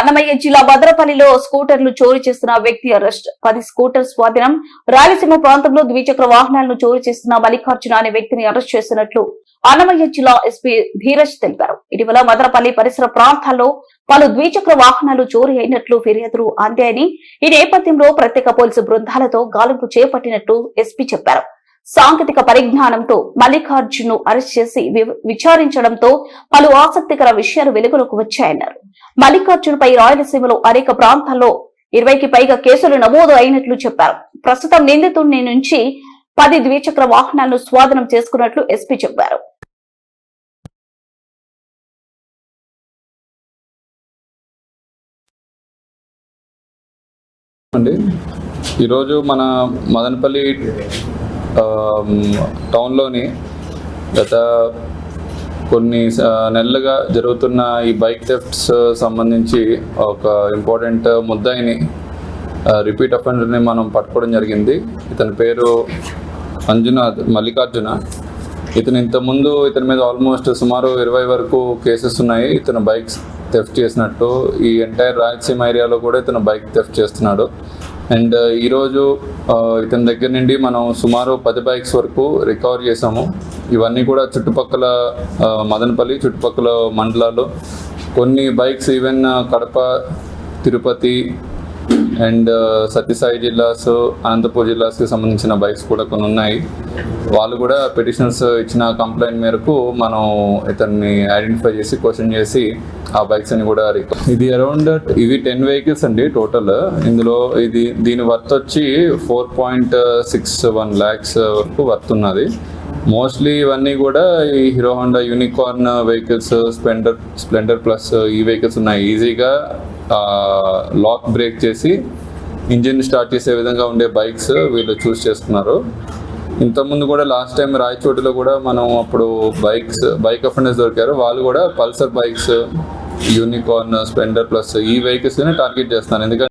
అన్నమయ్య జిల్లా భద్రపల్లిలో స్కూటర్లు చోరీ చేస్తున్న వ్యక్తి అరెస్ట్ 10 స్కూటర్ స్వాధీనం. రాయలసీమ ప్రాంతంలో ద్విచక్ర వాహనాలను చోరీ చేస్తున్న మల్లికార్జున అనే వ్యక్తిని అరెస్ట్ చేసినట్లు అన్నమయ్య జిల్లా ఎస్పీ ధీరజ్ తెలిపారు. ఇటీవల భద్రపల్లి పరిసర ప్రాంతాల్లో పలు ద్విచక్ర వాహనాలు చోరీ అయినట్లు ఫిర్యాదులు అందాయని, ఈ నేపథ్యంలో ప్రత్యేక పోలీసు బృందాలతో గాలింపు చేపట్టినట్లు ఎస్పీ చెప్పారు. సాంకేతిక పరిజ్ఞానంతో మల్లికార్జున్ అరెస్ట్ చేసి విచారించడంతో పలు ఆసక్తికర విషయాలు వెలుగులోకి వచ్చాయన్నారు. మల్లికార్జున్ పై రాయలసీమలో అనేక ప్రాంతాల్లో 20కి పైగా కేసులు నమోదు అయినట్లు చెప్పారు. ప్రస్తుతం నిందితుడి నుంచి 10 ద్విచక్ర వాహనాలను స్వాధీనం చేసుకున్నట్లు ఎస్పీ చెప్పారు. ఈరోజు మన మదనపల్లి టౌన్లోని గత కొన్ని నెలలుగా జరుగుతున్న ఈ బైక్ థెఫ్ట్స్ సంబంధించి ఒక ఇంపార్టెంట్ ముద్దాయిని రిపీట్ అఫెండర్ని మనం పట్టుకోవడం జరిగింది. ఇతని పేరు మల్లికార్జున. ఇతను ఇంతకుముందు ఇతని మీద ఆల్మోస్ట్ సుమారు 20 వరకు కేసెస్ ఉన్నాయి. ఇతను బైక్స్ థెఫ్ట్ చేసినట్టు ఈ ఎంటైర్ రాయలసీమ ఏరియాలో కూడా ఇతను బైక్ థెఫ్ట్ చేస్తున్నాడు. అండ్ ఈరోజు ఇతని దగ్గర నుండి మనం సుమారు 10 బైక్స్ వరకు రికవర్ చేసాము. ఇవన్నీ కూడా చుట్టుపక్కల మదనపల్లి చుట్టుపక్కల మండలాలు, కొన్ని bikes even Kadapa, Tirupati and Sathya Sai జిల్లాస్, అనంతపూర్ జిల్లాస్కి సంబంధించిన బైక్స్ కూడా కొన్ని ఉన్నాయి. వాళ్ళు కూడా పిటిషనర్స్ ఇచ్చిన కంప్లైంట్ మేరకు మనం ఇతన్ని ఐడెంటిఫై చేసి క్వశ్చన్ చేసి ఆ బైక్స్ అని కూడా ఇది అరౌండ్ 10 వెహికల్స్ అండి టోటల్. ఇందులో దీని వర్త్ వచ్చి 4.61 lakhs వరకు వర్త్ ఉన్నది. మోస్ట్లీ ఇవన్నీ కూడా ఈ hero Honda unicorn vehicles, Splendor plus ఈ వెహికల్స్ ఉన్నాయి. ఈజీగా లాక్ బ్రేక్ చేసి ఇంజిన్ స్టార్ట్ చేసే విధంగా ఉండే బైక్స్ వీళ్ళు చూస్ చేసుకున్నారు. ఇంతకుముందు కూడా లాస్ట్ టైం రాయచోటిలో కూడా మనం అప్పుడు బైక్ అఫెండర్స్ దొరికారు. వాళ్ళు కూడా Pulsar bikes, unicorn, Splendor plus ఈ వెహికల్స్ని టార్గెట్ చేస్తున్నారు. ఎందుకంటే